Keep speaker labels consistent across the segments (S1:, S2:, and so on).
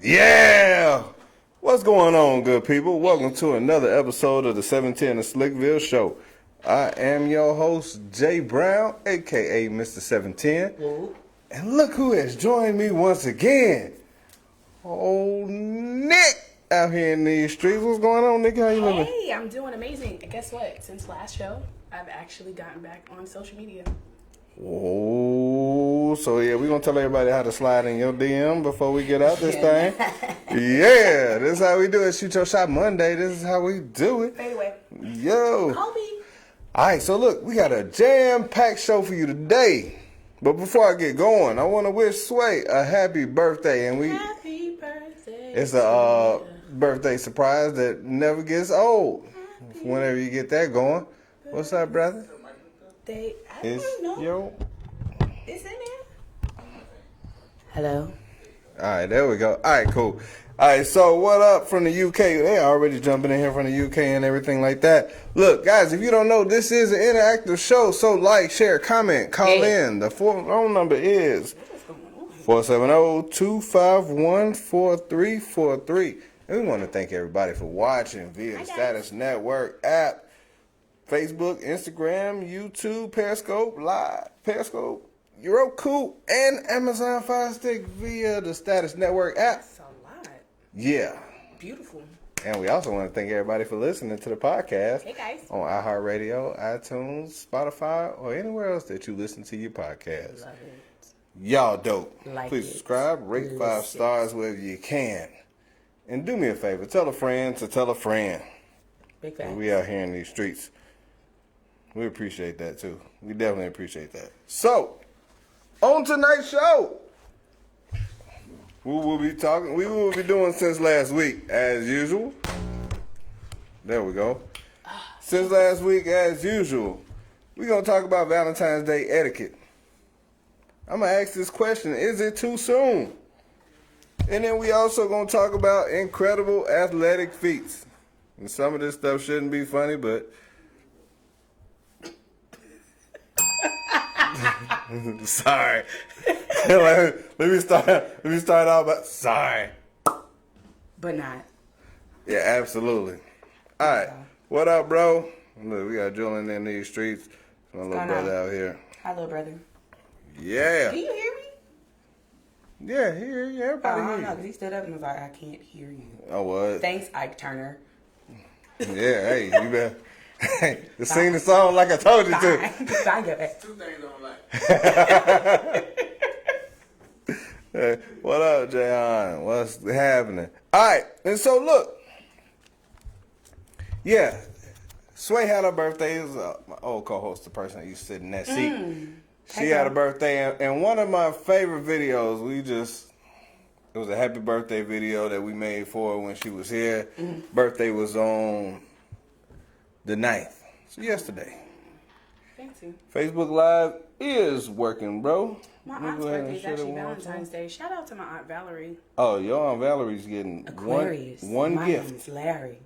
S1: Yeah! What's going on, good people? Welcome to another episode of the 710 of Slickville Show. I am your host, Jay Brown, a.k.a. Mr. 710.
S2: Whoa.
S1: And look who has joined me once again. Old Nick out here in these streets. What's going on, Nick? How you living?
S2: Hey, I'm doing amazing. And guess what? Since last show, I've actually gotten back on social media.
S1: Oh, so yeah, we're going to tell everybody how to slide in your DM before we get out this thing. Yeah, this is how we do it. Shoot your shot Monday. This is how we do it.
S2: Fade away.
S1: Yo.
S2: Kobe.
S1: All right, so look, we got a jam-packed show for you today. But before I get going, I want to wish Sway a happy birthday. And
S2: Happy birthday.
S1: it's a birthday surprise that never gets old. Whenever you get that going. What's up, brother?
S2: I don't know.
S1: Yo.
S2: It's in there. Hello.
S1: All right, there we go. All right, cool. All right, so what up from the UK? They already jumping in here from the UK and everything like that. Look, guys, if you don't know, this is an interactive show. So like, share, comment, call in. The phone number is 470-251-4343. And we want to thank everybody for watching via the Status Network app. Facebook, Instagram, YouTube, Periscope, Lyve, Periscope, Roku, and Amazon Fire Stick via the Status Network app.
S2: That's a lot.
S1: Yeah.
S2: Beautiful.
S1: And we also want to thank everybody for listening to the podcast.
S2: Hey, guys.
S1: On iHeartRadio, iTunes, Spotify, or anywhere else that you listen to your podcast.
S2: Love it.
S1: Y'all dope.
S2: Like
S1: Please
S2: it.
S1: subscribe, rate 5 stars wherever you can. And do me a favor, tell a friend to tell a friend.
S2: Big facts.
S1: We out here in these streets. We appreciate that too. We definitely appreciate that. So, on tonight's show, we will be doing since last week, as usual. There we go. Since last week, as usual, we're going to talk about Valentine's Day etiquette. I'm going to ask this question, is it too soon? And then we also going to talk about incredible athletic feats. And some of this stuff shouldn't be funny, but sorry. let me start out by sorry.
S2: But not.
S1: Yeah, absolutely. All right. What up, bro? Look, we got Julian in these streets. My little brother out here.
S2: Hi, little brother.
S1: Yeah.
S2: Can you hear me?
S1: Yeah, hear you. Everybody
S2: I don't
S1: hear
S2: know,
S1: you.
S2: because he stood up and was like, I can't hear you.
S1: Oh, what?
S2: Thanks, Ike Turner.
S1: Yeah, hey, you better. Hey, sing the song like I told you to.
S2: Fine, go back.
S3: Two things I don't like.
S1: Hey, what up, Jayon? What's happening? All right, and so look. Yeah, Sway had her birthday. It was my old co-host, the person that used to sit in that seat. She had a birthday, and one of my favorite videos, it was a happy birthday video that we made for her when she was here. Birthday was on the 9th, so yesterday.
S2: Fancy.
S1: Facebook Live is working, bro.
S2: My aunt's birthday is actually Valentine's Day. Shout out to my Aunt Valerie.
S1: Oh, your Aunt Valerie's getting
S2: Aquarius.
S1: one
S2: My
S1: gift.
S2: name's Larry.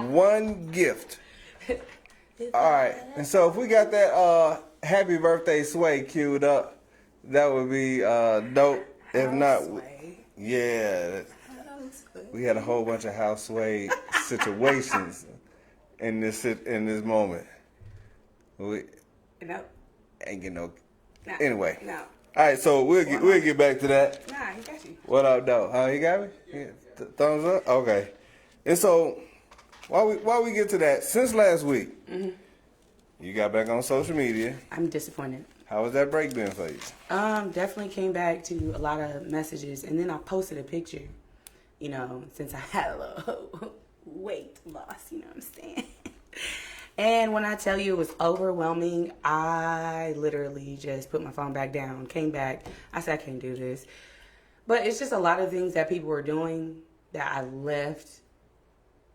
S1: One gift. All right, and so if we got that happy birthday Sway queued up, that would be dope. If not, yeah, we had a whole bunch of house Sway situations in this moment. We
S2: Nope.
S1: ain't getting no.
S2: Nah.
S1: Anyway.
S2: No.
S1: All right, so we'll get back to that.
S2: Nah, he got you.
S1: What up, though? He got me? Yeah. Thumbs up? Okay. And so, while we get to that, since last week, you got back on social media.
S2: I'm disappointed.
S1: How was that break been for you?
S2: Definitely came back to a lot of messages, and then I posted a picture, since I had a little weight loss, you know what I'm saying? And when I tell you it was overwhelming, I literally just put my phone back down, came back. I said, I can't do this. But it's just a lot of things that people were doing that I left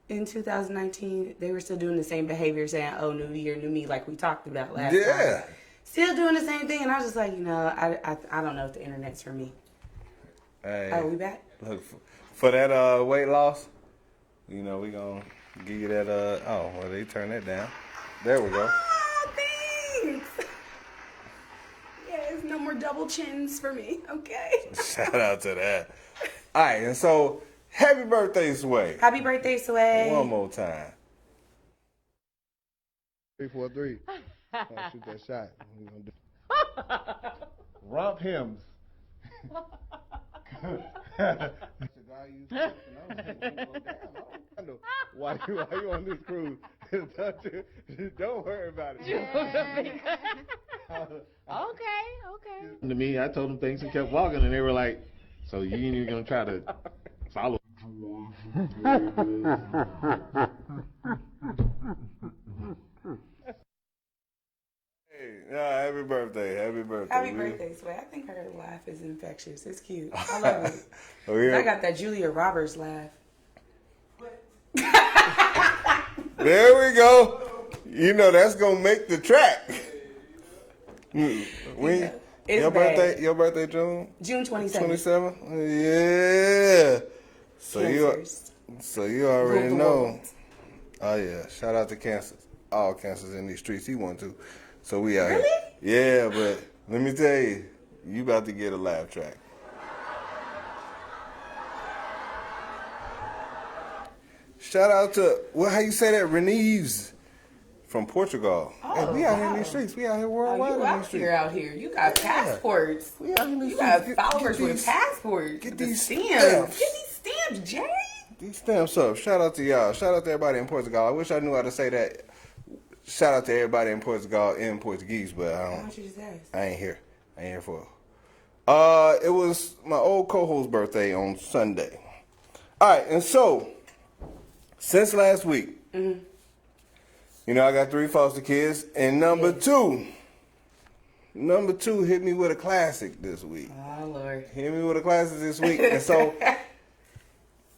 S2: in 2019. They were still doing the same behavior, saying, oh, new year, new me, like we talked about last time. Still doing the same thing. And I was just like, I don't know if the internet's for me.
S1: Hey,
S2: Oh, we back?
S1: Look, for that weight loss, we going to give you that, they turn that down. There we go.
S2: Oh, thanks. Yes, no more double double chins for me, okay?
S1: Shout out to that. All right, and so happy birthday, Sway.
S2: Happy birthday, Sway.
S1: One more time.
S3: 343. Shoot that shot. Romp hymns. Why you on this cruise? Don't worry about it. Okay. To me, I told them things and kept walking, and they were like, "So you ain't even gonna try to follow?"
S1: Happy birthday. Happy birthday.
S2: Happy birthday, Sway. I think her laugh is infectious. It's cute. I love it.
S1: Oh, yeah.
S2: I got that Julia Roberts laugh.
S1: There we go. You know that's gonna make the track. Your birthday, June?
S2: June 27th.
S1: 27? Yeah. So
S2: Cancers.
S1: you already
S2: Rule the
S1: know.
S2: world.
S1: Oh yeah. Shout out to cancers. All cancers in these streets. He won too. So we out here.
S2: Really?
S1: Yeah, but let me tell you, you about to get a laugh track. Shout out to how you say that? Reneves from Portugal.
S2: Oh,
S1: Hey, we out here in
S2: wow.
S1: these streets. We out here
S2: Oh,
S1: worldwide
S2: you
S1: in these
S2: out
S1: streets.
S2: here, out here. You got passports.
S1: We out here in these
S2: You
S1: streets.
S2: got followers
S1: Get
S2: with
S1: these-
S2: passports.
S1: get
S2: The
S1: these
S2: stamps.
S1: stamps.
S2: Get these stamps, Jay.
S1: These stamps up. Shout out to y'all. Shout out to everybody in Portugal. I wish I knew how to say that. Shout out to everybody in Portugal in Portuguese, but
S2: Why don't you just ask?
S1: I ain't here. I ain't here for it. It was my old co-host's birthday on Sunday. All right, and so since last week, you know, I got 3 foster kids, and number two hit me with a classic this week.
S2: Oh, Lord.
S1: Hit me with a classic this week, and so.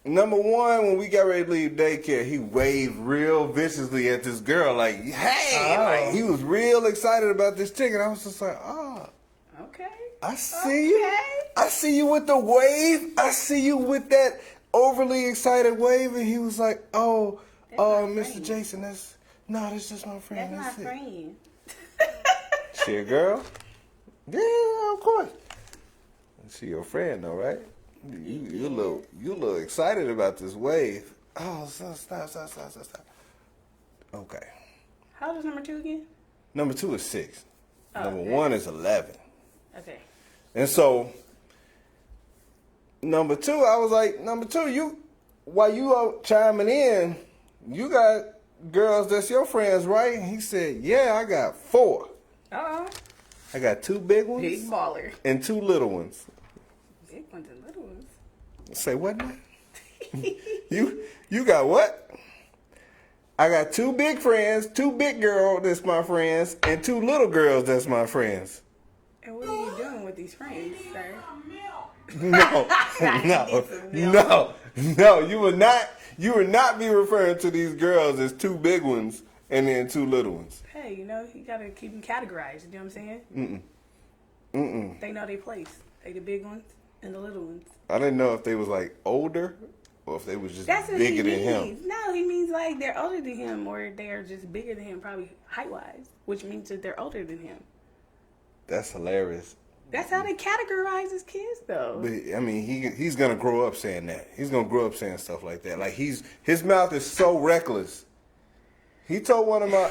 S1: Number one, when we got ready to leave daycare, he waved real viciously at this girl, like, hey!
S2: Oh.
S1: Like, he was real excited about this chick, and I was just like, oh,
S2: Okay.
S1: I see you.
S2: Okay.
S1: I see you with the wave. I see you with that overly excited wave. And he was like, oh,
S2: That's my
S1: Mr.
S2: friend.
S1: Jason, that's just my friend.
S2: That's my
S1: it.
S2: friend.
S1: She a girl? Yeah, of course. She your friend though, right? You a little excited about this wave. Oh, stop. Okay.
S2: How old is number 2 again?
S1: Number 2 is 6.
S2: Oh,
S1: Number
S2: okay.
S1: 1 is 11.
S2: Okay.
S1: And so, number 2, I was like, number 2, while you are chiming in, you got girls that's your friends, right? And he said, yeah, I got 4.
S2: Uh-oh.
S1: I got 2 big ones
S2: Big baller.
S1: and 2 little ones.
S2: Big ones and little ones.
S1: Say what now? You got what? I got 2 big friends, 2 big girls that's my friends, and 2 little girls that's my friends.
S2: And what are you doing with these friends, sir?
S1: No. You will not be referring to these girls as 2 big ones and then 2 little ones.
S2: Hey, you gotta keep them categorized. You know what I'm saying? They know their place. They the big ones and the little ones.
S1: I didn't know if they was like older or if they was just
S2: That's what
S1: bigger
S2: he
S1: than
S2: means.
S1: him.
S2: No, he means like they're older than him or they're just bigger than him, probably height-wise, which means that they're older than him.
S1: That's hilarious.
S2: That's how they categorize his kids, though.
S1: But I mean, he's gonna grow up saying that. He's gonna grow up saying stuff like that. Like his mouth is so reckless. He told one of my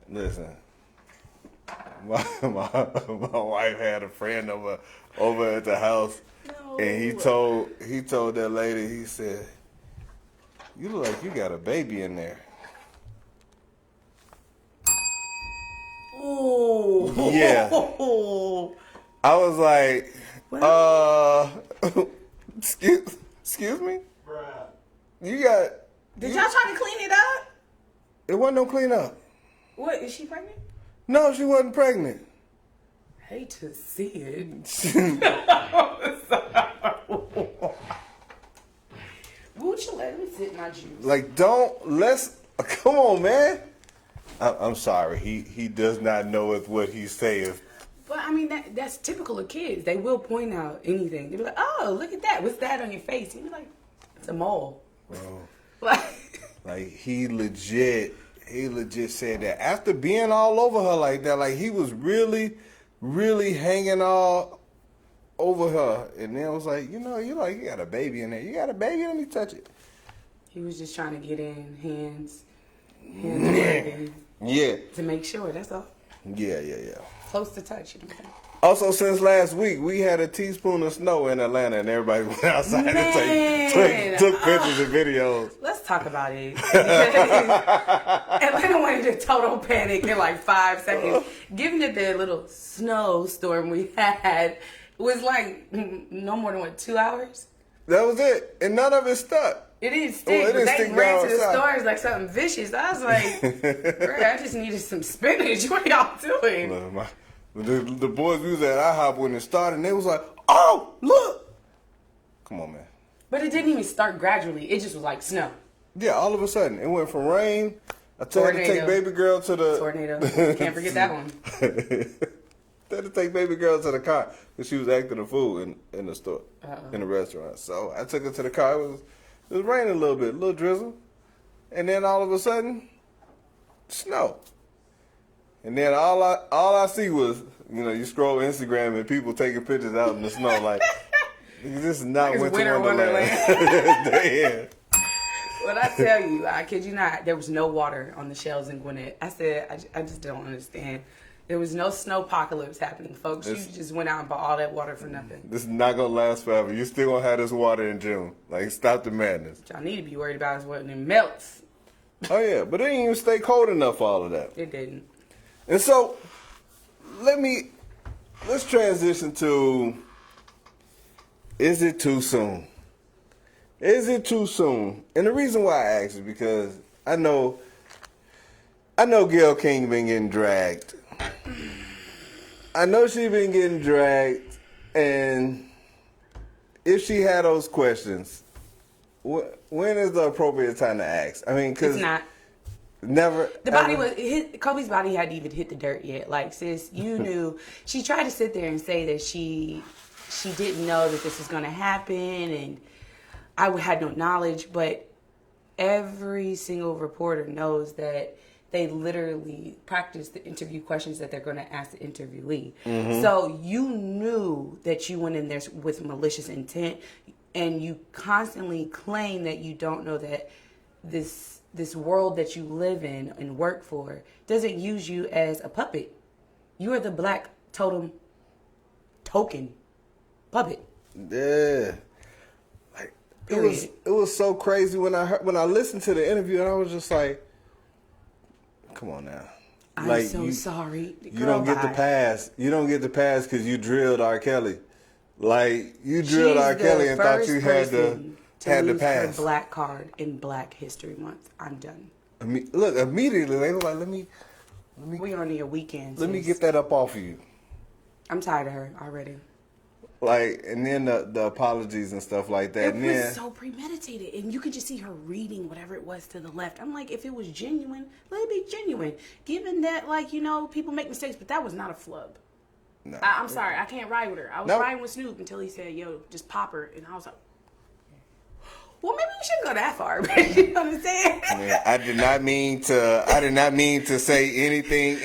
S1: listen. My wife had a friend over at the house,
S2: No.
S1: and he told that lady. He said, "You look like you got a baby in there."
S2: Oh.
S1: Yeah. I was like, excuse me?
S3: Bruh.
S1: You got...
S2: Did y'all try to clean it up?
S1: It wasn't no cleanup.
S2: What, is she pregnant?
S1: No, she wasn't pregnant.
S2: Hate to see it. Would you let me sit in my juice?
S1: Come on, man. I'm sorry. He does not know what he's saying.
S2: But I mean, that's typical of kids. They will point out anything. They'll be like, oh, look at that. What's that on your face? You'll be like, it's a mole.
S1: Bro.
S2: Like,
S1: He legit said that after being all over her like that, like he was really really hanging all over her. And then it was like, you got a baby in there. You got a baby? Let me touch it.
S2: He was just trying to get in hands baby, to make sure. That's all.
S1: Yeah.
S2: Close to touch, you know what I'm saying?
S1: Also, since last week, we had a teaspoon of snow in Atlanta, and everybody went outside and took pictures and videos.
S2: Let's talk about it. Atlanta went into total panic in like 5 seconds. Given that the little snowstorm we had was like no more than 2 hours?
S1: That was it, and none of it stuck.
S2: It didn't stick, but they ran to the stores like something vicious. I was like, bro, I just needed some spinach. What are y'all doing?
S1: Look, the boys we was at IHOP when it started, and they was like, oh, look. Come on, man.
S2: But it didn't even start gradually. It just was like snow.
S1: Yeah, all of a sudden. It went from rain. I told her to take baby girl to the...
S2: Tornado. Can't forget that one.
S1: I had to take baby girl to the car because she was acting a fool in the store, in the restaurant. So I took her to the car. It was raining a little bit, a little drizzle. And then all of a sudden, snow. And then all I see was, you scroll Instagram and people taking pictures out in the snow like, this is not winter wonderland. Damn.
S2: When I tell you, I kid you not, there was no water on the shelves in Gwinnett. I said, I just don't understand. There was no snowpocalypse happening, folks. You just went out and bought all that water for nothing.
S1: This is not going to last forever. You still going to have this water in June. Like, stop the madness.
S2: What y'all need to be worried about is when it melts.
S1: Oh, yeah. But it didn't even stay cold enough for all of that.
S2: It didn't.
S1: And so, let's transition to, is it too soon? Is it too soon? And the reason why I ask is because I know Gayle King been getting dragged. I know she been getting dragged, and if she had those questions, when is the appropriate time to ask? I mean, because
S2: it's not.
S1: Never.
S2: The body Kobe's body hadn't even hit the dirt yet. Like, sis, you knew. She tried to sit there and say that she didn't know that this was going to happen, and I had no knowledge. But every single reporter knows that they literally practice the interview questions that they're going to ask the interviewee. Mm-hmm. So you knew that you went in there with malicious intent, and you constantly claim that you don't know that this world that you live in and work for doesn't use you as a puppet. You are the black token puppet.
S1: Yeah. Like, it was so crazy when I listened to the interview, and I was just like, come on now.
S2: I'm so sorry.
S1: You don't get the pass. You don't get the pass because you drilled R. Kelly. Like, you drilled R. Kelly and thought you had the pass.
S2: Her black card in Black History Month. I'm done.
S1: Look, immediately they were like, let me.
S2: We on your weekend.
S1: Let me get that up off of you.
S2: I'm tired of her already.
S1: Like, and then the apologies and stuff like that.
S2: It was so premeditated, and you could just see her reading whatever it was to the left. I'm like, if it was genuine, let it be genuine. Given that, like, people make mistakes, but that was not a flub. No. I'm sorry, I can't ride with her. I was riding with Snoop until he said, yo, just pop her, and I was like, well, maybe we shouldn't go that far, but you know what I'm saying?
S1: Yeah, I did not mean to say anything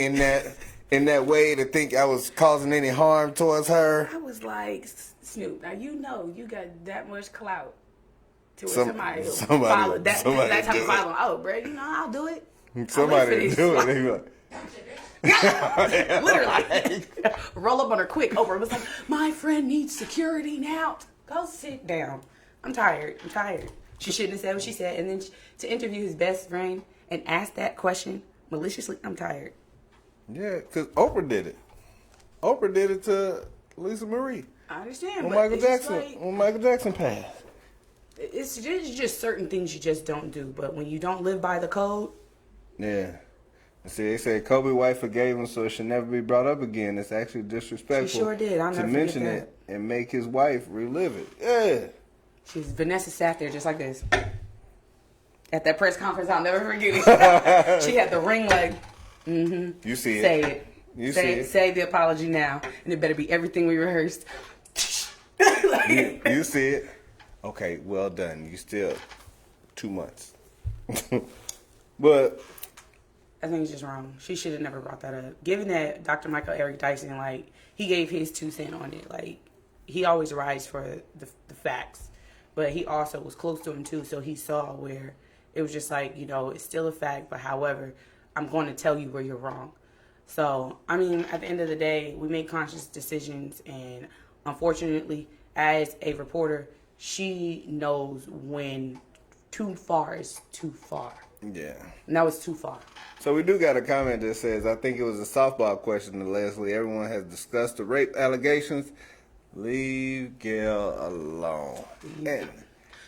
S1: in that way to think I was causing any harm towards her.
S2: I was like, Snoop, now you got that much clout to somebody follow that type of follow. Oh, bro, I'll do it.
S1: Somebody do it.
S2: Literally. Roll up on her quick. Oprah was like, my friend needs security now. Go sit down. I'm tired. She shouldn't have said what she said. And then to interview his best friend and ask that question maliciously, I'm tired.
S1: Yeah, because Oprah did it. Oprah did it to Lisa Marie.
S2: I understand.
S1: When Michael Jackson passed.
S2: It's just certain things you just don't do. But when you don't live by the code.
S1: Yeah. See, they say Kobe's wife forgave him, so it should never be brought up again. It's actually disrespectful.
S2: She sure did. I'll never
S1: to mention it and make his wife relive it. Yeah.
S2: Vanessa sat there just like this. At that press conference, I'll never forget it. She had the ring leg. Mm-hmm.
S1: You see it.
S2: Say it. Say the apology now. And it better be everything we rehearsed.
S1: you see it. Okay, well done. You still 2 months. But
S2: I think it's just wrong. She should have never brought that up. Given that Dr. Michael Eric Dyson, he gave his 2 cents on it. Like, he always rides for the facts, but he also was close to him too, so he saw where it was just like, you know, it's still a fact, but however, I'm going to tell you where you're wrong. So, I mean, at the end of the day, we make conscious decisions, and unfortunately, as a reporter, she knows when too far is too far.
S1: Yeah.
S2: And that was too far.
S1: So we do got a comment that says, I think it was a softball question to Leslie. Everyone has discussed the rape allegations. Leave Gail alone. And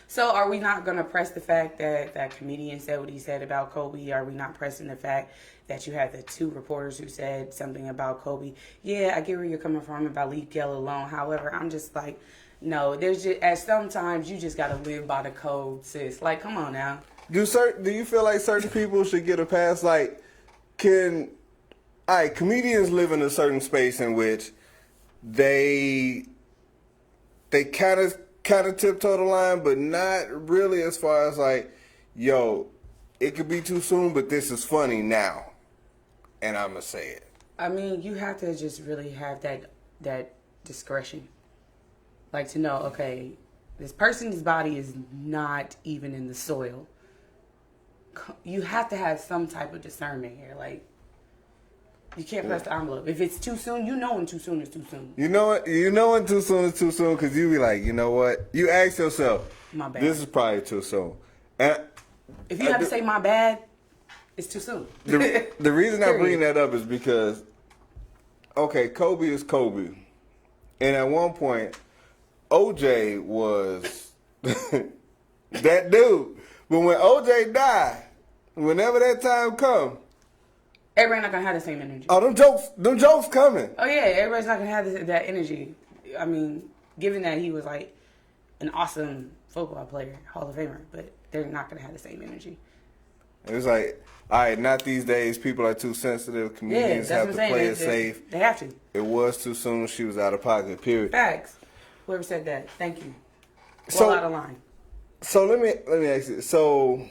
S2: so are we not going to press the fact that that comedian said what he said about Kobe? Are we not pressing the fact that you had the 2 reporters who said something about Kobe? Yeah, I get where you're coming from about leave Gail alone. However, I'm just like, no, there's just, at sometimes you just got to live by the code, sis. Like, come on now.
S1: do you feel like certain people should get a pass? Like, comedians live in a certain space in which they kind of tiptoe the line, but not really as far as like, yo, it could be too soon, but this is funny now, and I'm gonna say it.
S2: I mean, you have to just really have that discretion, like to know, okay, this person's body is not even in the soil. You have to have some type of discernment here, like. You can't press the envelope. If it's too soon, you know when too soon is too soon.
S1: You know what? You know when too soon is too soon because you be like, you know what? You ask yourself,
S2: My bad.
S1: this is probably too soon. And
S2: If you have to say my bad, it's too soon.
S1: the reason I bring that up is because, okay, Kobe is Kobe. And at one point, OJ was that dude. But when OJ died, whenever that time comes,
S2: Everybody's not gonna have the same energy.
S1: oh, them jokes coming.
S2: Oh yeah, everybody's not gonna have that energy. I mean, given that he was like an awesome football player, Hall of Famer, but they're not gonna have the same energy.
S1: It was like, all right, not these days. People are too sensitive. Comedians have to play it safe.
S2: They have to.
S1: It was too soon. She was out of pocket. Period.
S2: Facts. Whoever said that, thank you.
S1: So
S2: Well out of line.
S1: So let me ask you. So,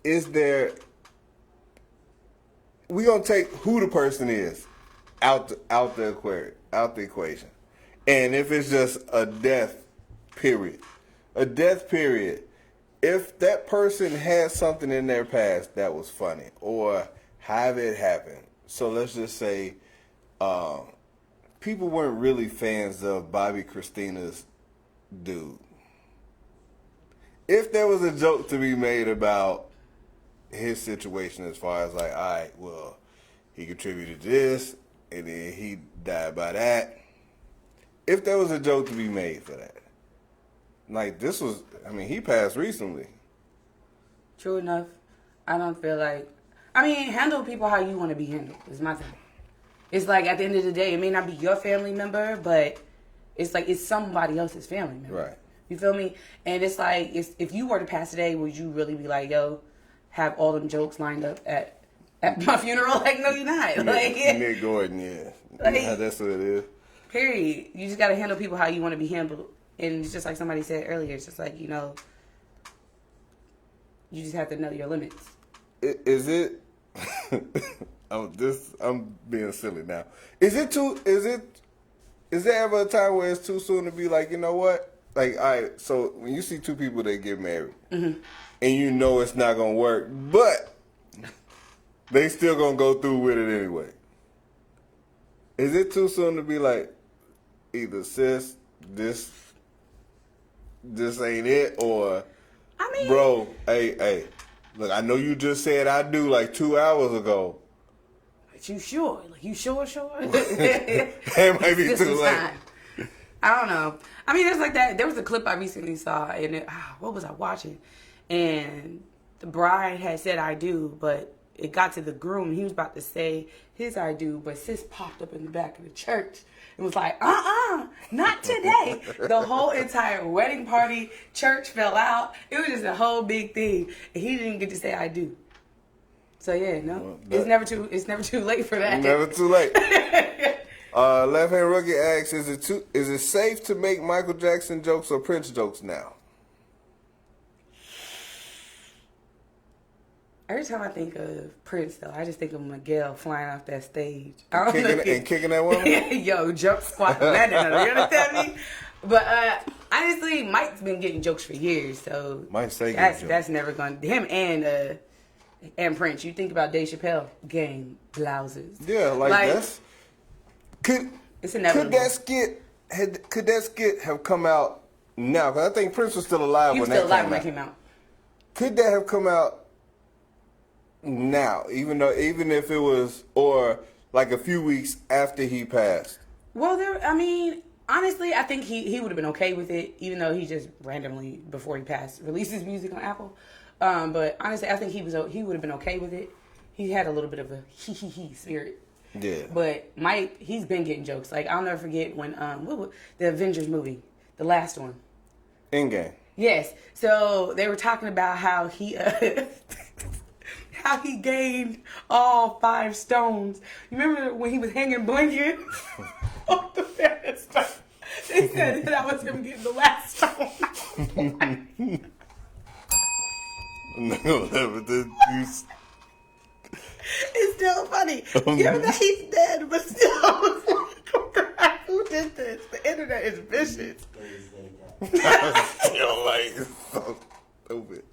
S1: is there? We gonna take who the person is out the equation, and if it's just a death period, if that person had something in their past that was funny or have it happen. So let's just say people weren't really fans of Bobby Christina's dude. If there was a joke to be made about his situation as far as like, all right, well, he contributed this and then he died by that. If there was a joke to be made for that. Like this was, I mean, he passed recently.
S2: True enough. I don't feel like, I mean, handle people how you want to be handled is my thing. It's like at the end of the day, it may not be your family member, but it's like it's somebody else's family member.
S1: Right.
S2: You feel me? And it's like, if you were to pass today, would you really be like, yo, have all them jokes lined up at my funeral? Like, no, you're not. Like,
S1: Nick Gordon, yeah.
S2: Like,
S1: Yeah, that's what it is.
S2: Period. You just got to handle people how you want to be handled. And it's just like somebody said earlier, it's just like, you know, you just have to know your limits.
S1: Is it? I'm being silly now. Is there ever a time where it's too soon to be like, you know what? Like, all right, so when you see two people that get married, and you know it's not gonna work, but they still gonna go through with it anyway. Is it too soon to be like, either sis, this ain't it, or
S2: I mean,
S1: bro, hey, look, I know you just said I do like 2 hours ago.
S2: But you sure? Like, you sure?
S1: It might be too late.
S2: Time. I don't know. I mean, there's like that. There was a clip I recently saw, and what was I watching? And the bride had said "I do," but it got to the groom, and he was about to say his "I do," but sis popped up in the back of the church and was like, not today. The whole entire wedding party, church fell out. It was just a whole big thing, and he didn't get to say "I do." So yeah, no, it's never too late for that.
S1: Never too late. Left Hand Rookie asks, is it safe to make Michael Jackson jokes or Prince jokes now?
S2: Every time I think of Prince, though, I just think of Miguel flying off that stage. I don't know
S1: Kicking that woman?
S2: Yo, jump squat landing on her. You understand me? But honestly, Mike's been getting jokes for years, so that's never going to... Him and Prince. You think about Dave Chappelle, gang blouses.
S1: Yeah, like that's...
S2: It's inevitable.
S1: Could that skit have come out now? Because I think Prince was still alive when that came out.
S2: He was still alive when that came out.
S1: Could that have come out now, even if it was, or like a few weeks after he passed?
S2: Well, honestly, I think he would have been okay with it, even though he just randomly, before he passed, released his music on Apple. But honestly, I think he would have been okay with it. He had a little bit of a he spirit.
S1: Yeah.
S2: But Mike, he's been getting jokes. Like, I'll never forget when the Avengers movie, the last one.
S1: Endgame.
S2: Yes. So they were talking about how he how he gained all 5 stones. You remember when he was hanging blanket off the pedestal? They said that was him getting the last stone. It's still funny. Given that he's dead, but still, who did this? The internet is vicious.
S1: Still like so stupid.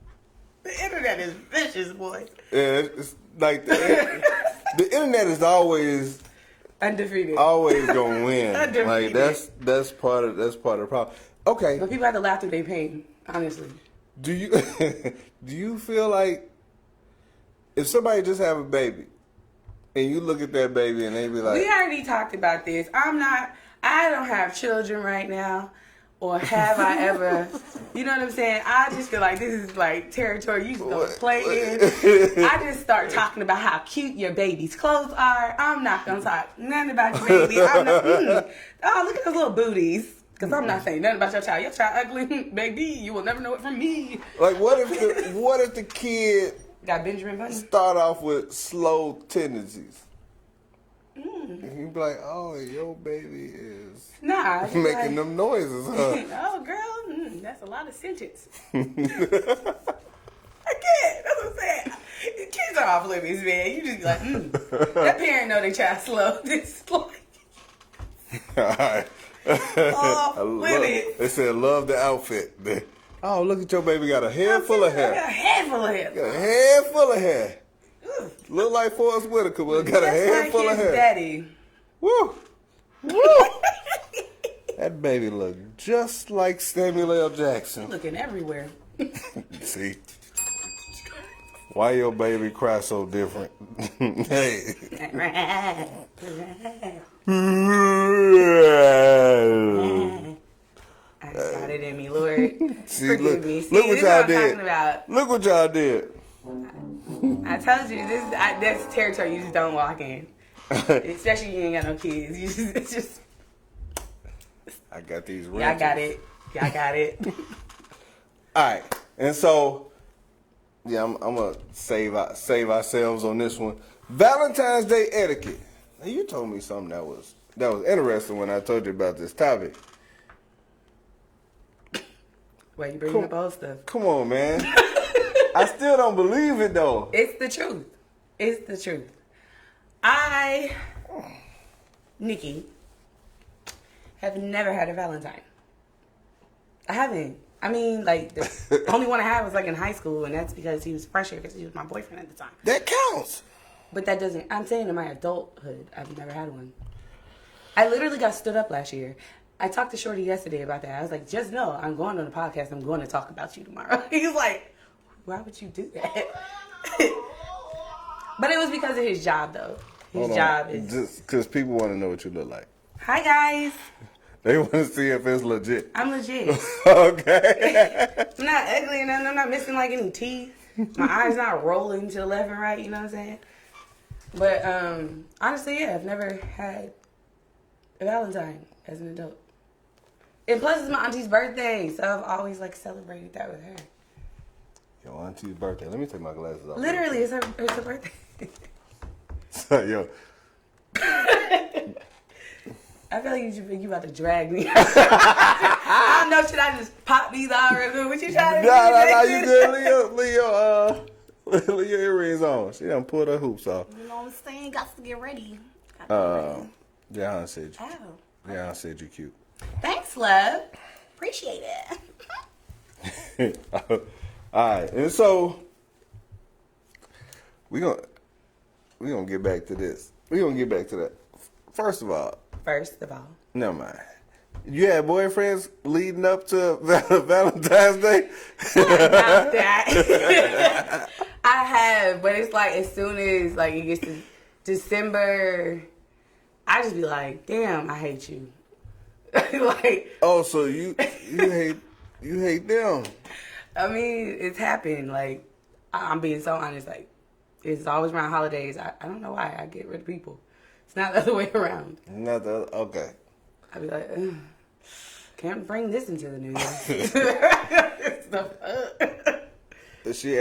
S2: The internet is vicious, boy.
S1: Yeah, it's like the internet is always
S2: undefeated.
S1: Always gonna win.
S2: Undefeated.
S1: Like that's part of the problem. Okay.
S2: But people have to laugh through their pain, honestly.
S1: Do you feel like if somebody just have a baby and you look at that baby and they be like,
S2: we already talked about this. I don't have children right now. Or have I ever, you know what I'm saying? I just feel like this is like territory you just don't play in. I just start talking about how cute your baby's clothes are. I'm not going to talk nothing about your baby. I'm not, oh, look at those little booties. Because I'm not saying nothing about your child. Your child ugly, baby. You will never know it from me.
S1: Like, what if the kid
S2: got Benjamin Button?
S1: Start off with slow tendencies. And you be like, oh, your baby is making them noises, huh?
S2: Oh, girl, that's a lot of sentence. I can't. That's what I'm saying. Kids are off limits, man. You just be like, that parent know they child slow. This like
S1: all right.
S2: Off limits.
S1: They said, love the outfit. Oh, look at your baby got a head full of hair.
S2: Got a head full of hair.
S1: Got a head full of hair. Look like Forrest Whitaker, but got a head full of hair.
S2: Daddy.
S1: Woo! Woo! That baby look just like Samuel L. Jackson.
S2: Looking everywhere.
S1: See? Why your baby cry so different? Hey.
S2: I got it in me, Lord.
S1: See,
S2: forgive me. See,
S1: look what y'all did.
S2: About.
S1: Look what y'all did.
S2: I told you, that's territory you just don't walk in. Especially if you ain't got no kids. It's just.
S1: I got these rentals.
S2: Yeah, I got it.
S1: All right, and so, yeah, I'm gonna save ourselves on this one. Valentine's Day etiquette. Now, you told me something that was interesting when I told you about this topic.
S2: Why you bringing up old stuff?
S1: Come on, man. I still don't believe it though.
S2: It's the truth. It's the truth. Nikki, have never had a Valentine. I haven't. I mean, like, the only one I had was, like, in high school, and that's because he was fresher, because he was my boyfriend at the time.
S1: That counts.
S2: But that doesn't, I'm saying in my adulthood, I've never had one. I literally got stood up last year. I talked to Shorty yesterday about that. I was like, just know, I'm going on the podcast, I'm going to talk about you tomorrow. He was like, why would you do that? But it was because of his job, though. His job is...
S1: Just because people want to know what you look like.
S2: Hi, guys.
S1: They want to see if it's legit.
S2: I'm legit.
S1: Okay.
S2: I'm not ugly and I'm not missing like any teeth. My eyes not rolling to the left and right, you know what I'm saying? But honestly, yeah, I've never had a Valentine as an adult. And plus it's my auntie's birthday, so I've always like celebrated that with her.
S1: Your auntie's birthday. Let me take my glasses off.
S2: Literally, it's her birthday.
S1: So, yo.
S2: I feel like you about to drag me. I don't know, should I just pop these out real quick? What you trying to do?
S1: Nah, you good, Leo. Put your earrings on. She done pulled her hoops off.
S2: You know what I'm saying? Got to get ready. Got to get ready.
S1: Dejan said you.
S2: Oh.
S1: Dejan said you cute.
S2: Thanks, love. Appreciate it.
S1: All right, and so we gonna get back to this. We gonna get back to that. First of all,
S2: never
S1: mind. You had boyfriends leading up to Valentine's Day?
S2: About that. I have, but it's like as soon as like it gets to December, I just be like, damn, I hate you. Like,
S1: oh, so you hate them?
S2: I mean, it's happened. Like, I'm being so honest. Like, it's always around holidays. I don't know why I get rid of people. It's not the other way around.
S1: Not the other, okay.
S2: I'd be like, ugh, can't bring this into the new year.
S1: She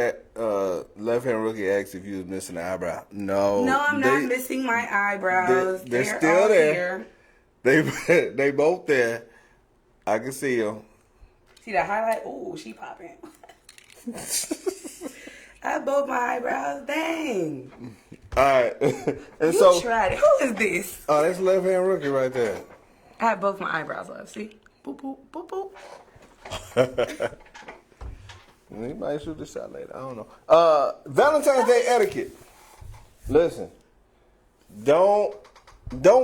S1: left hand rookie asked if you was missing an eyebrow. No,
S2: I'm not missing my eyebrows.
S1: They're
S2: They're
S1: still
S2: all
S1: there.
S2: Here.
S1: They both there. I can see them.
S2: See that highlight? Ooh, she popping. I have both my eyebrows. Dang.
S1: All right. And
S2: You tried it. Who is this?
S1: Oh, that's left hand rookie right there.
S2: I have both my eyebrows left. See? Boop, boop, boop, boop.
S1: You might shoot the shot later. I don't know. Valentine's Day etiquette. Listen. Don't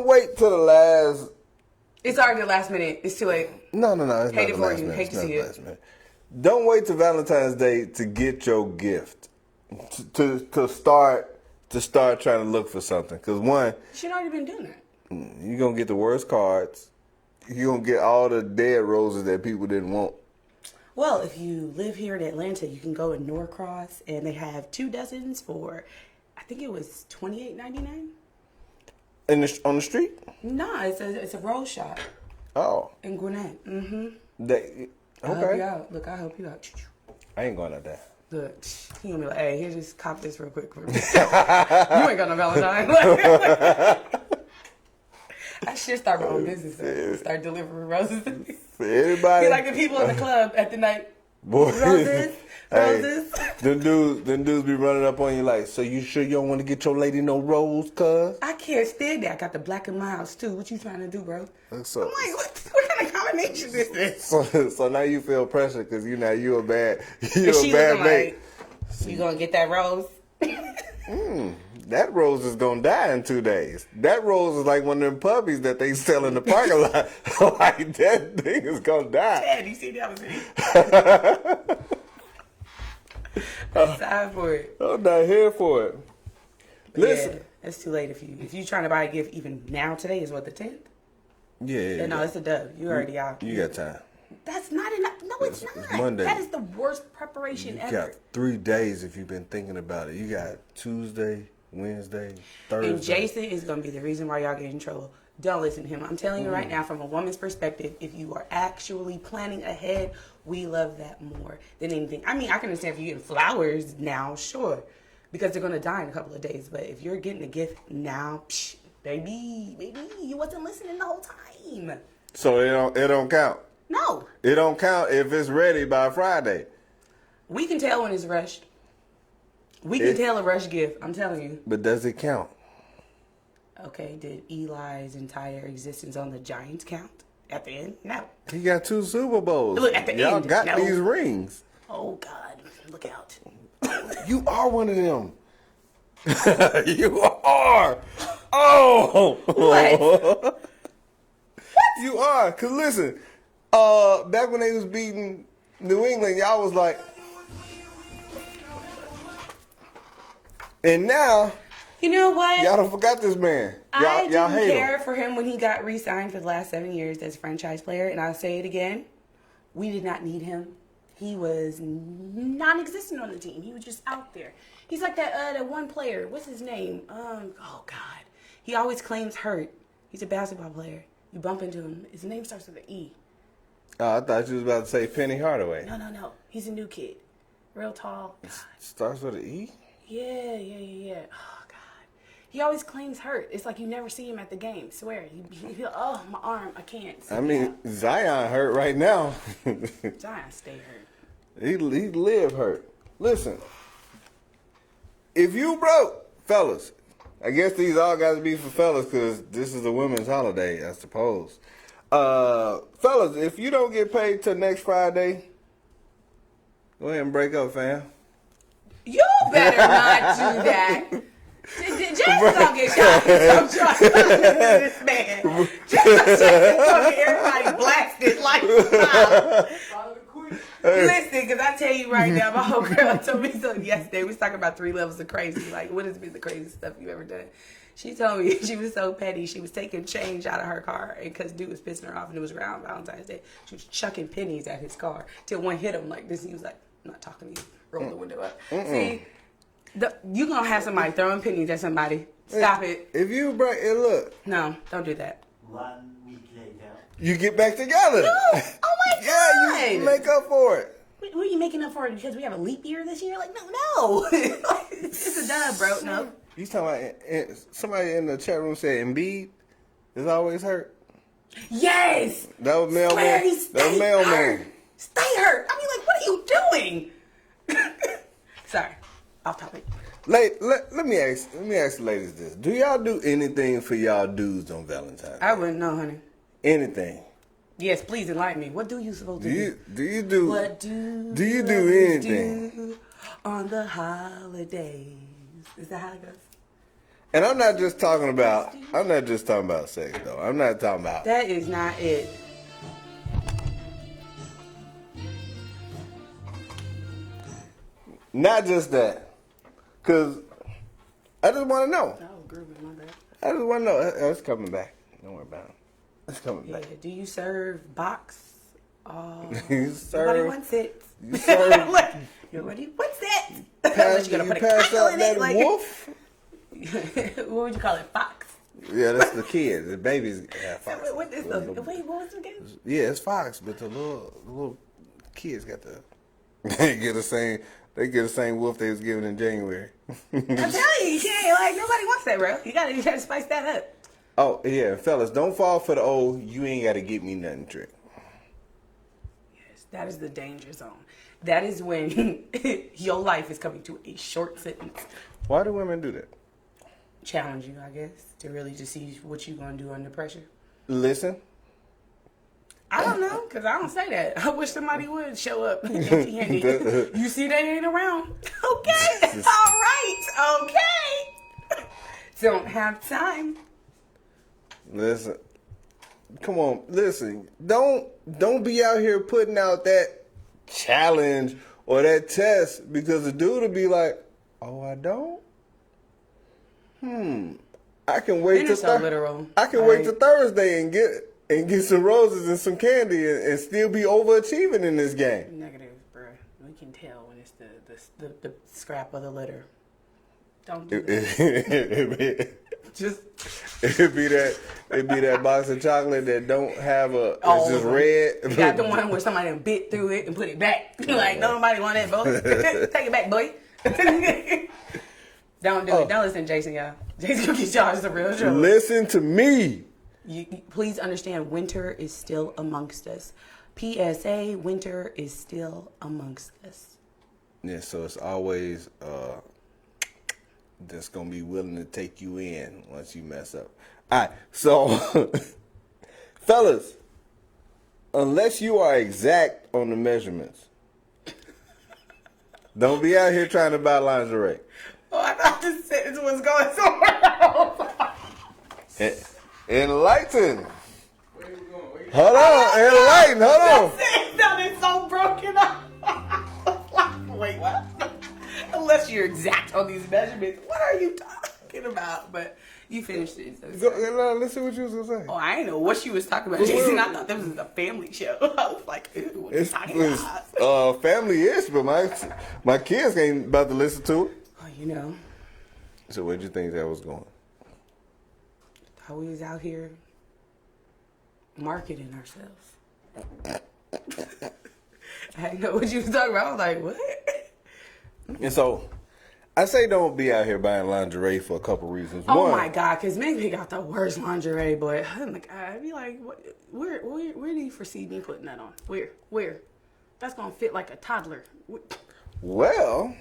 S1: wait till the last.
S2: It's already the last minute. It's too late.
S1: No. It's
S2: Hate
S1: not
S2: it
S1: the
S2: for
S1: last
S2: you.
S1: minute.
S2: Hate
S1: It's
S2: to
S1: not
S2: see
S1: the
S2: it.
S1: last minute. Don't wait till Valentine's Day to get your gift. To start trying to look for something. Because one,
S2: She'd already been doing that.
S1: you're going to get the worst cards. You're going to get all the dead roses that people didn't want.
S2: Well, if you live here in Atlanta, you can go in Norcross, and they have 2 dozens for, I think it was $28.99.
S1: On the street?
S2: No, it's a rose shop
S1: Oh.
S2: in Gwinnett. Mm-hmm.
S1: Okay.
S2: I'll help you out. Look, I'll help you out.
S1: I ain't going out there.
S2: Look, he gonna be like, hey, here, just cop this real quick for me. You ain't got no Valentine. I should start my own business. Though. Start delivering roses.
S1: For anybody.
S2: Be like the people in the club at the night.
S1: Boy.
S2: Roses.
S1: Hey, them dudes be running up on you like, so you sure you don't want to get your lady no rose, cuz?
S2: I can't stand that. I got the black in my house too. What you trying to do, bro?
S1: So,
S2: I'm like, what kind of combination is this?
S1: so now you feel pressure because you a bad
S2: And she
S1: bad
S2: looking
S1: mate.
S2: like, you gonna get that rose?
S1: That rose is gonna die in 2 days. That rose is like one of them puppies that they sell in the parking lot. Like that thing is gonna die.
S2: Dad, you see that was I'm sorry for it.
S1: I'm not here for it. Listen.
S2: Yeah, it's too late if you trying to buy a gift even now. Today is what, the 10th?
S1: Yeah.
S2: No, it's a dub. You already out.
S1: You got time.
S2: That's not enough. No, it's not.
S1: It's Monday.
S2: That is the worst preparation
S1: You
S2: ever.
S1: got 3 days if you've been thinking about it. You got Tuesday, Wednesday, Thursday.
S2: And Jason is going to be the reason why y'all get in trouble. Don't listen to him. I'm telling you right now, from a woman's perspective, if you are actually planning ahead, we love that more than anything. I mean, I can understand if you're getting flowers now, sure, because they're going to die in a couple of days. But if you're getting a gift now, psh, baby, you wasn't listening the whole time.
S1: So it don't count.
S2: No.
S1: It don't count if it's ready by Friday.
S2: We can tell when it's rushed. We can tell a rushed gift. I'm telling you.
S1: But does it count?
S2: Okay, did Eli's entire existence on the Giants count at the end? No.
S1: He got 2 Super Bowls.
S2: Look, at the
S1: Y'all
S2: end,
S1: got
S2: no.
S1: these rings.
S2: Oh, God. Look out.
S1: You are one of them. You are. Oh.
S2: What?
S1: You are. Because listen, back when they was beating New England, y'all was like. And now.
S2: You know what?
S1: Y'all done forgot this man.
S2: I
S1: Y'all
S2: didn't
S1: hate
S2: care
S1: him.
S2: for him when he got re-signed for the last 7 years as a franchise player. And I'll say it again. We did not need him. He was non-existent on the team. He was just out there. He's like that one player. What's his name? Oh, God. He always claims hurt. He's a basketball player. You bump into him. His name starts with an E.
S1: Oh, I thought you was about to say Penny Hardaway.
S2: No. He's a new kid. Real tall. God.
S1: Starts with an E?
S2: Yeah. Oh, God. He always claims hurt. It's like you never see him at the game. Swear. Oh, my arm. I can't.
S1: I mean, Zion hurt right now.
S2: Zion stay hurt.
S1: He live hurt. Listen, if you broke, fellas, I guess these all got to be for fellas because this is a women's holiday, I suppose. Fellas, if you don't get paid till next Friday, go ahead and break up, fam.
S2: You better not do that. Jason's gonna get shot. This man. Jason's gonna get everybody blasted like Listen, because I tell you right now, my whole girl told me something yesterday. We was talking about 3 levels of crazy. Like, what has been the craziest stuff you ever done? She told me she was so petty. She was taking change out of her car, and because dude was pissing her off, and it was around Valentine's Day, she was chucking pennies at his car till one hit him like this. He was like, "I'm not talking to you." Roll the window up. See, you gonna have somebody throwing pennies at somebody. Stop it.
S1: If you break it, look.
S2: No, don't do that.
S4: 1 week later.
S1: You get back together.
S2: No. Oh my God.
S1: Yeah, you make up for it.
S2: What are you making up for it because we have a leap year this year? Like, no. It's a dub, bro. No.
S1: You talking about somebody in the chat room said Embiid is always hurt?
S2: Yes.
S1: That was mailman. That was mailman.
S2: Stay hurt. I mean, like, what are you doing? Sorry, off topic.
S1: Let me ask the ladies this: do y'all do anything for y'all dudes on Valentine's?
S2: I wouldn't know, honey.
S1: Anything?
S2: Yes, please enlighten me. What do you supposed to do?
S1: What do you do anything
S2: do on the holidays? Is that how it goes?
S1: And I'm not just talking about sex though. I'm not talking about.
S2: That is not it.
S1: Not just that, cause I just want to know.
S2: Oh, groovy, my bad.
S1: I just want to know. It's coming back. Don't worry about it. It's coming
S2: Yeah.
S1: back.
S2: Do you serve box?
S1: You
S2: Nobody
S1: serve.
S2: wants it.
S1: You serve.
S2: Nobody wants it.
S1: Pass,
S2: You're
S1: you
S2: gonna put a
S1: pass
S2: candle
S1: out
S2: in
S1: that
S2: it, like
S1: wolf.
S2: what would you call it? Fox.
S1: Yeah, that's the kids. The babies have fox.
S2: What is the? Wait, what was it again?
S1: Yeah, it's fox, but the little kids got the. They get the same wolf they was given in January.
S2: I'm telling you, you can't. Like, nobody wants that, bro. You gotta spice that up.
S1: Oh yeah, fellas, don't fall for the old "you ain't got to get me nothing" trick.
S2: Yes, that is the danger zone. That is when your life is coming to a short sentence.
S1: Why do women do that?
S2: Challenge you, I guess, to really just see what you gonna do under pressure.
S1: Listen.
S2: I don't know, because I don't say that. I wish somebody would show up empty-handed. You see they ain't around. Okay, all right, okay. Don't have time.
S1: Listen. Come on, listen. Don't be out here putting out that challenge or that test because the dude will be like, "Oh, I don't? I can wait till
S2: so literal.
S1: I can wait till Thursday and get some roses and some candy and still be overachieving in this game."
S2: Negative, bro. We can tell when it's the scrap of the litter. Don't do that.
S1: It'd be that box of chocolate that don't have it's just red.
S2: You got the one where somebody done bit through it and put it back. Like, nobody want that, boy. Take it back, boy. Don't do it. Don't listen to Jason, y'all. Jason gonna get charged the real trouble.
S1: Listen to me.
S2: You please understand, winter is still amongst us. PSA, winter is still amongst us.
S1: Yeah, so it's always that's gonna be willing to take you in once you mess up. All right, so fellas, unless you are exact on the measurements, don't be out here trying to buy lingerie.
S2: Oh, I thought this sentence was going somewhere else.
S1: Enlighten. Hold on, enlighten. Hold on.
S2: That is so broken up. Wait, what? Unless you're exact on these measurements, what are you talking about? But you finished it. So
S1: Listen what you was gonna say.
S2: I didn't know what she was talking about, Jason. I thought this was a family show. I was like, ew, what are you talking about?
S1: Family-ish, but my kids ain't about to listen to it.
S2: Oh, you know.
S1: So where'd you think that was going?
S2: How we was out here marketing ourselves. I didn't know what you was talking about. I was like, what?
S1: And so, I say don't be out here buying lingerie for a couple reasons.
S2: Oh
S1: One,
S2: my God, because maybe got the worst lingerie, boy. Oh my God, I'd be like, what, where do you foresee me putting that on? Where? That's gonna fit like a toddler.
S1: well,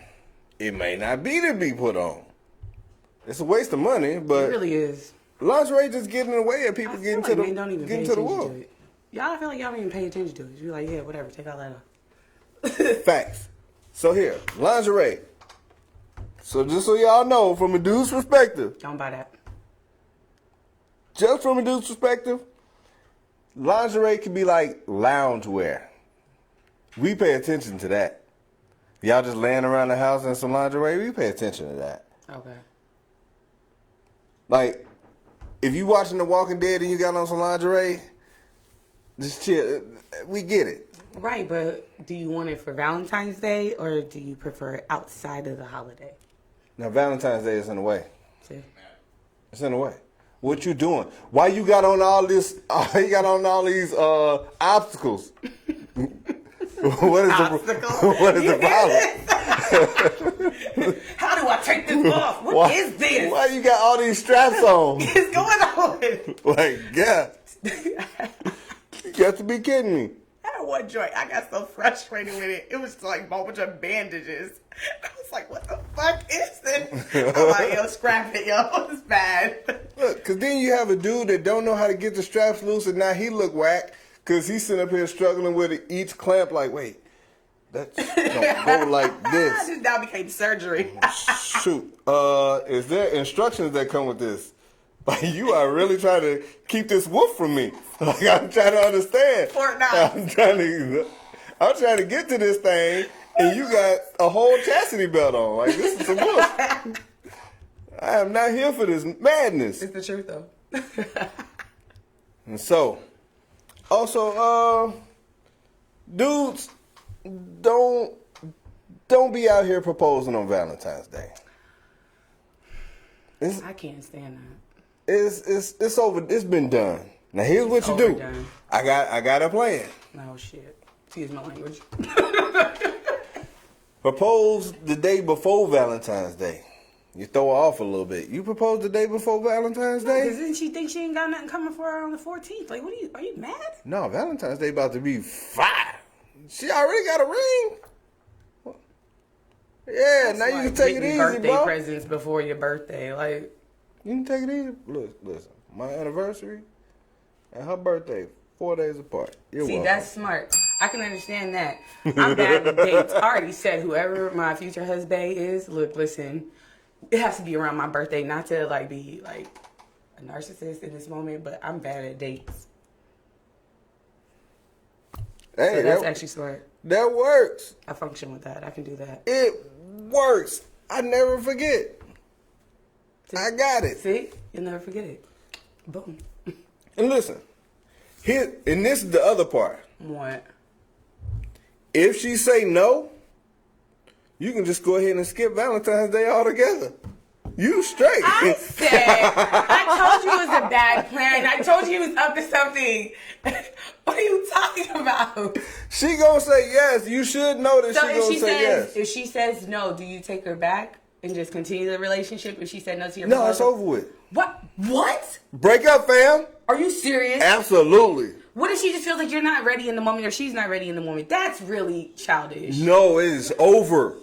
S1: it may not be to be put on. It's a waste of money, but
S2: It really is.
S1: lingerie just getting in the way of people
S2: I
S1: getting
S2: feel
S1: to
S2: like
S1: the
S2: men don't even
S1: getting
S2: pay
S1: to the
S2: attention
S1: wall.
S2: to it. Y'all, I feel like y'all don't even pay attention to it. You're like, yeah, whatever, take all that off.
S1: Facts. So here, lingerie. So just so y'all know, from a dude's perspective,
S2: Don't buy that.
S1: just from a dude's perspective, lingerie can be like loungewear. We pay attention to that. Y'all just laying around the house in some lingerie, we pay attention to that.
S2: Okay.
S1: Like, if you watching The Walking Dead and you got on some lingerie, just chill. We get it.
S2: Right, but do you want it for Valentine's Day or do you prefer it outside of the holiday?
S1: Now, Valentine's Day is in the way.
S2: See?
S1: It's in the way. What you doing? Why you got on all this? You got on all these obstacles. What is
S2: Obstacle?
S1: what is the problem?
S2: How do I take this off? What is this?
S1: Why you got all these straps on?
S2: What is going on?
S1: Like, yeah, you got to be kidding me.
S2: I had one joint. I got so frustrated with it. It was like a whole bunch of bandages. I was like, what the fuck is this? I'm like, yo, scrap it, yo. It's bad.
S1: Look, because then you have a dude that don't know how to get the straps loose, and now he look whack because he's sitting up here struggling with it, each clamp like, wait, that's don't go like this.
S2: This now became surgery.
S1: Shoot. Is there instructions that come with this? Like, you are really trying to keep this wolf from me. Like, I'm trying to understand.
S2: Fort Knox.
S1: I'm trying to get to this thing, and you got a whole chastity belt on. Like, this is some wolf. I am not here for this madness.
S2: It's the truth, though.
S1: And so, also, dudes, don't be out here proposing on Valentine's Day.
S2: I can't stand that.
S1: It's over. It's been done. Now here's what you do.
S2: Overdone.
S1: I got a plan.
S2: Oh, shit. Excuse my language.
S1: Propose the day before Valentine's Day. You throw her off a little bit. You propose the day before Valentine's Day?
S2: Because then she thinks she ain't got nothing coming for her on the 14th. Like, are you mad?
S1: No, Valentine's Day about to be fire. She already got a ring. Yeah,
S2: That's
S1: now you
S2: like
S1: can take it
S2: getting
S1: easy,
S2: birthday
S1: bro.
S2: presents before your birthday. Like,
S1: You can take it easy. Listen, my anniversary and her birthday, 4 days apart. You're
S2: see,
S1: welcome.
S2: that's smart. I can understand that. I'm bad with dates. I already said whoever my future husband is, look, listen, it has to be around my birthday, not to like be like a narcissist in this moment, but I'm bad at dates.
S1: Hey,
S2: So that's actually smart.
S1: that works.
S2: I function with that. I can do that.
S1: It works. I never forget. I got it.
S2: See? You'll never forget it. Boom.
S1: And listen, here, and this is the other part.
S2: What?
S1: If she say no, you can just go ahead and skip Valentine's Day altogether. You straight.
S2: I said, I told you it was a bad plan. I told you he was up to something. What are you talking about?
S1: She gonna say yes. You should know that
S2: So
S1: she gonna say yes.
S2: if she says no, do you take her back and just continue the relationship? If she said no to your
S1: No, it's
S2: proposal?
S1: over with.
S2: What? What?
S1: Break up, fam.
S2: Are you serious?
S1: Absolutely.
S2: What if she just feels like you're not ready in the moment or she's not ready in the moment? That's really childish.
S1: No, it is over.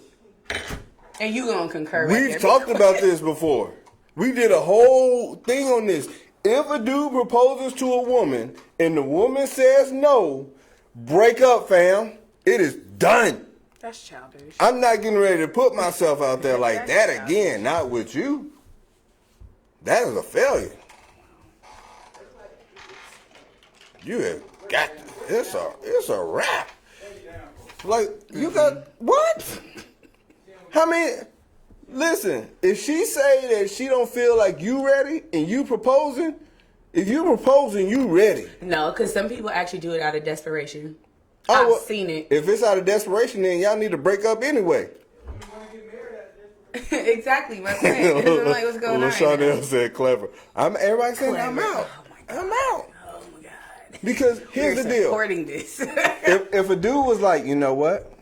S2: And you gonna concur right
S1: We've
S2: there.
S1: talked about this before. We did a whole thing on this. If a dude proposes to a woman and the woman says no, break up, fam. It is done.
S2: That's childish.
S1: I'm not getting ready to put myself out there like
S2: That's
S1: that again. Not with you. That is a failure. You have got to, it's a wrap. Like, you got what? How many? Listen, if she say that she don't feel like you ready and you proposing, if you proposing, you ready.
S2: No, because some people actually do it out of desperation.
S1: Oh,
S2: I've
S1: well,
S2: seen it.
S1: If it's out of desperation, then y'all need to break up anyway.
S2: Exactly, my point. I'm like, what's going on? right
S1: Chanel
S2: now?
S1: said clever. Everybody saying I'm
S2: Clever.
S1: out.
S2: Oh my God.
S1: I'm out.
S2: Oh my God.
S1: Because here's
S2: We're
S1: the deal.
S2: supporting this.
S1: If a dude was like, you know what?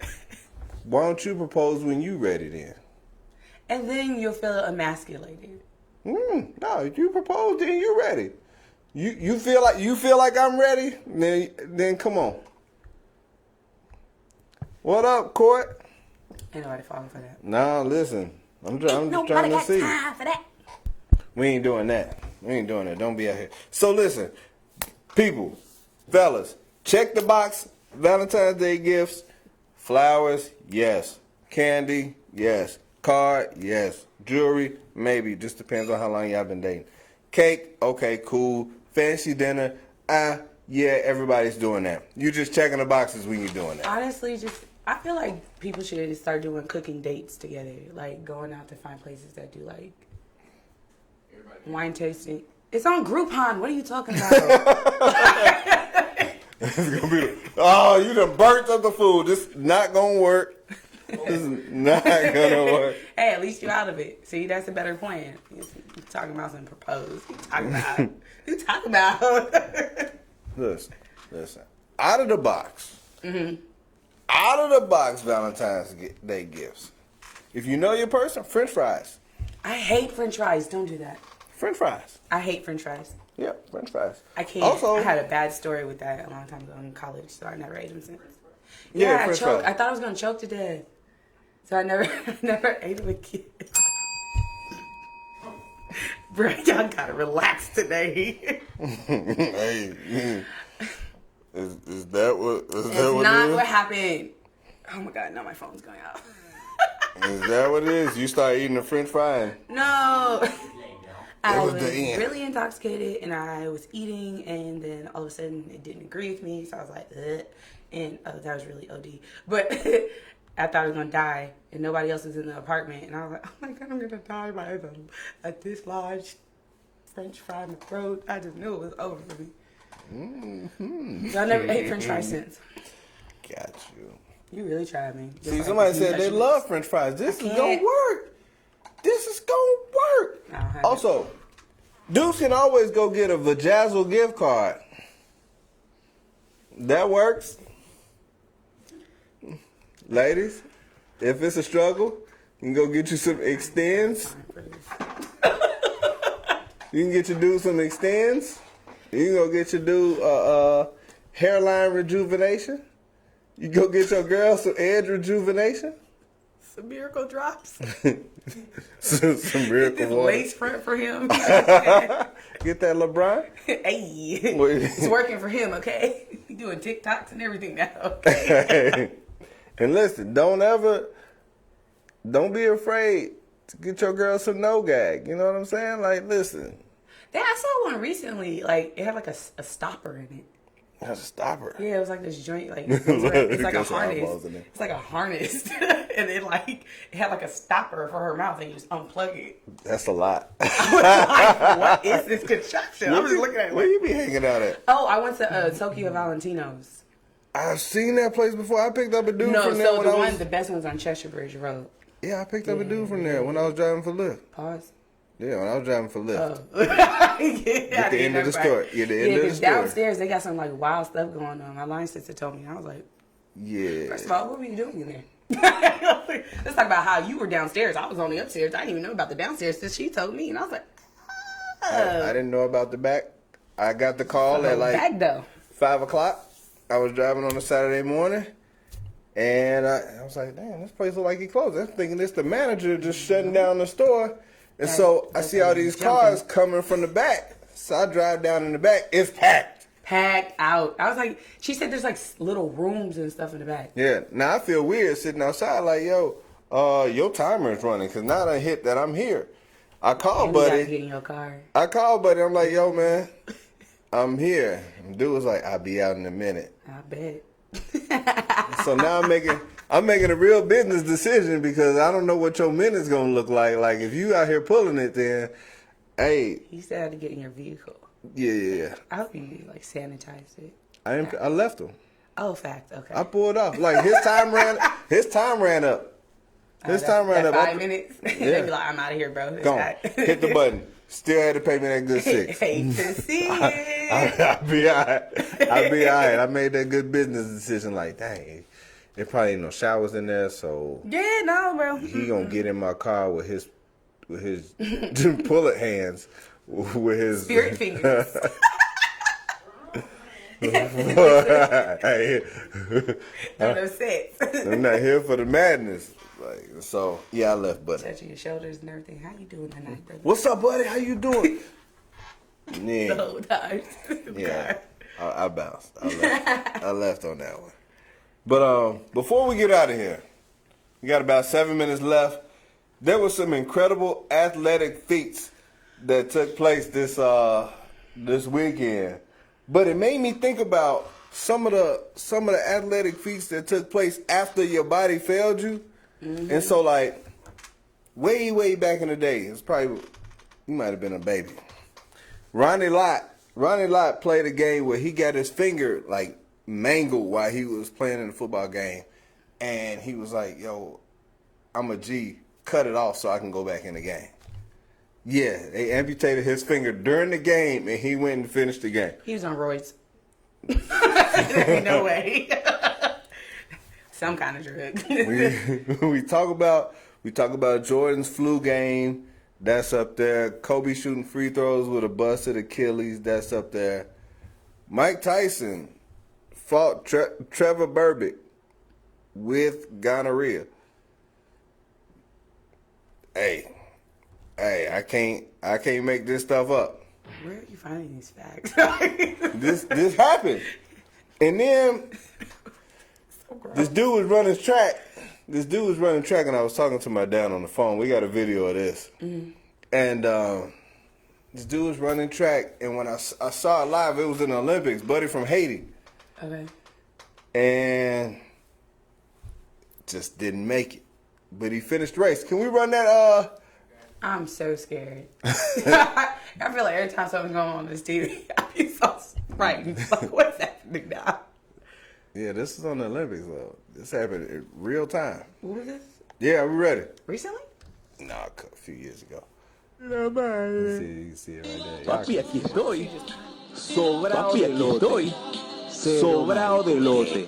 S1: Why don't you propose when you ready then?
S2: And then you'll feel emasculated.
S1: No, if you propose, then you ready. You feel like I'm ready? Then come on. What up, Court?
S2: Ain't nobody falling for that.
S1: Nah, listen. I'm just trying
S2: Nobody
S1: to
S2: got
S1: see.
S2: time for that.
S1: We ain't doing that. We ain't doing that. Don't be out here. So listen, people, fellas, check the box. Valentine's Day gifts. Flowers, yes. Candy, yes. Card, yes. Jewelry, maybe. Just depends on how long y'all been dating. Cake, okay, cool. Fancy dinner, yeah, everybody's doing that. You just checking the boxes when you're doing that.
S2: Honestly, I feel like people should start doing cooking dates together. Like going out to find places that do like wine tasting. It's on Groupon. What are you talking about?
S1: It's gonna be, oh, you done burnt up the food. This is not gonna work. This is not gonna work.
S2: Hey, at least you out of it. See, that's a better plan. You talking about some propose. You talking about.
S1: Listen. Out of the box.
S2: Mm-hmm.
S1: Out of the box Valentine's Day gifts. If you know your person, French fries.
S2: I hate French fries. Don't do that.
S1: French fries.
S2: I hate French fries.
S1: Yep, French fries.
S2: I can't.
S1: Also,
S2: I had a bad story with that a long time ago in college, so I never ate them since.
S1: Yeah,
S2: I
S1: French
S2: choked.
S1: fries.
S2: I thought I was gonna choke to death, so I never ate them again. Bro, y'all gotta relax today.
S1: hey, is that what?
S2: It's not what happened. Oh my god! Now my phone's going out.
S1: Is that what it is? You start eating a French fry. And
S2: No. I
S1: was
S2: was
S1: the end.
S2: really intoxicated, and I was eating, and then all of a sudden it didn't agree with me, so I was like, ugh. And that was really OD. But I thought I was gonna die, and nobody else was in the apartment, and I was like, oh my god, I'm gonna die by a dislodged French fry in my throat. I just knew it was over for me.
S1: Mm-hmm.
S2: So I never ate French fries since.
S1: Got you.
S2: You really tried me.
S1: See, somebody said they love French fries. This is gonna work. This is gonna work. Also, dudes can always go get a Vajazzle gift card. That works. Ladies, if it's a struggle, you can go get you some extends. You can get your dude some extends. You can go get your dude hairline rejuvenation. You go get your girl some edge rejuvenation.
S2: Some miracle drops.
S1: some miracle water.
S2: Lace front for him.
S1: Get that LeBron.
S2: Hey, it's working for him. Okay, he's doing TikToks and everything now. Okay?
S1: Hey. And listen, don't be afraid to get your girl some no gag. You know what I'm saying? Like, listen.
S2: Yeah, I saw one recently. Like, it had like a stopper in it.
S1: That's a stopper.
S2: Yeah, it was like this joint. Like it's like a
S1: Got some
S2: harness.
S1: eyeballs in it.
S2: It's like a harness, and it had like a stopper for her mouth, and you just unplug it.
S1: That's a lot.
S2: Like, what is this contraption? I'm just looking at it.
S1: Where
S2: Like,
S1: you be hanging out at?
S2: oh, I went to Tokyo Valentino's.
S1: I've seen that place before. I picked up a dude
S2: No,
S1: from there
S2: so
S1: when
S2: the best one's on Cheshire Bridge Road.
S1: Yeah, I picked up a dude from there when I was driving for Lyft.
S2: Pause.
S1: Yeah, when I was driving for Lyft.
S2: Oh.
S1: Get the end of the story. Yeah, the end of the story.
S2: Downstairs they got some like wild stuff going on. My line sister told me. I was like,
S1: Yeah.
S2: first of all, what were you doing in there? Let's talk about how you were downstairs. I was on the upstairs. I didn't even know about the downstairs until she told me, and I was like,
S1: I didn't know about the back. I got the call at like
S2: back though.
S1: 5 o'clock. I was driving on a Saturday morning, and I was like, damn, this place look like it closed. I'm thinking it's the manager just shutting down the store. And so I see all these cars coming from the back. So I drive down in the back. It's packed.
S2: Packed out. I was like, she said there's like little rooms and stuff in the back.
S1: Yeah. Now I feel weird sitting outside like, yo, your timer is running because now I hit that I'm here. I called
S2: You got to
S1: Buddy.
S2: get in your car.
S1: I called Buddy. I'm like, yo, man, I'm here. And dude was like, I'll be out in a minute.
S2: I bet.
S1: So now I'm making a real business decision because I don't know what your minute's gonna look like. Like if you out here pulling it, then hey.
S2: You said I had to get in your vehicle.
S1: Yeah.
S2: I hope you like sanitized it.
S1: I left him.
S2: Oh, fact. Okay.
S1: I pulled off. Like his time ran up. His time ran up.
S2: 5 minutes. They be like, I'm out of here, bro.
S1: Go on. Hit the button. Still had to pay me that good $6.
S2: Hate to see it.
S1: I'll be all right. I'll be all right. I made that good business decision. Like, dang, there probably ain't no showers in there, so
S2: Yeah, no, bro.
S1: he gonna get in my car with his bullet hands, with his
S2: Spirit fingers.
S1: Hey,
S2: No sense.
S1: I'm not here for the madness. Like, so yeah, I left, buddy.
S2: Touching your shoulders and everything. How you doing tonight, brother?
S1: What's up, buddy? How you doing?
S2: The
S1: Yeah,
S2: whole time.
S1: yeah. I bounced. I left on that one. But before we get out of here, we got about 7 minutes left. There were some incredible athletic feats that took place this weekend. But it made me think about some of the athletic feats that took place after your body failed you. Mm-hmm. And so, like, way back in the day, it's probably, you might have been a baby. Ronnie Lott played a game where he got his finger, like, mangled while he was playing in a football game. And he was like, yo, I'm a G, cut it off so I can go back in the game. Yeah, they amputated his finger during the game, and he went and finished the game.
S2: He was on roids. Ain't no way. Some kind of drug.
S1: we talk about Jordan's flu game. That's up there. Kobe shooting free throws with a busted Achilles. That's up there. Mike Tyson fought Trevor Burbick with gonorrhea. Hey, I can't make this stuff up.
S2: Where are you finding these facts?
S1: This happened. And then this dude was running track. And I was talking to my dad on the phone. We got a video of this. Mm-hmm. And this dude was running track, and when I saw it live, it was in the Olympics. Buddy from Haiti.
S2: Okay.
S1: And just didn't make it. But he finished the race. Can we run that?
S2: I'm so scared. I feel like every time something's going on this TV, I feel so frightened. Like, what's happening now?
S1: Yeah, this is on the Olympics, though. This happened in real time.
S2: What was this?
S1: Yeah, we ready.
S2: Recently?
S1: No, a few years ago.
S4: La madre.
S1: You can see it right there.
S4: Papi, aquí estoy. Sobrado de lote. Sobrado de lote.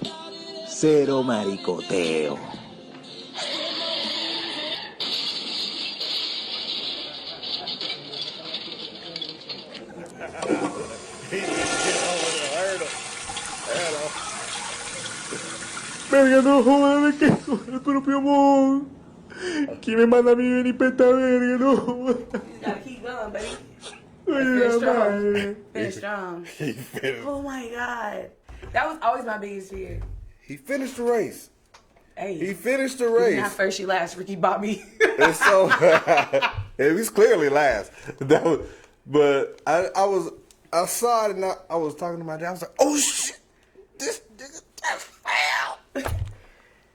S4: Cero maricoteo. Verga, no jodas, que con el propio amor. ¿Quién me manda a mí venir para esta verga? No.
S2: You gotta keep going, baby.
S4: Oye,
S2: Finish
S4: la
S2: strong.
S4: madre.
S2: Finish strong.
S1: He finished.
S2: Oh my God. That was always my biggest fear.
S1: He finished the race.
S2: Hey.
S1: He finished the
S2: Not
S1: race.
S2: first, you last. Ricky Bobby.
S1: And so it was clearly last. But I saw it, and I was talking to my dad. I was like, oh shit, this nigga just fell.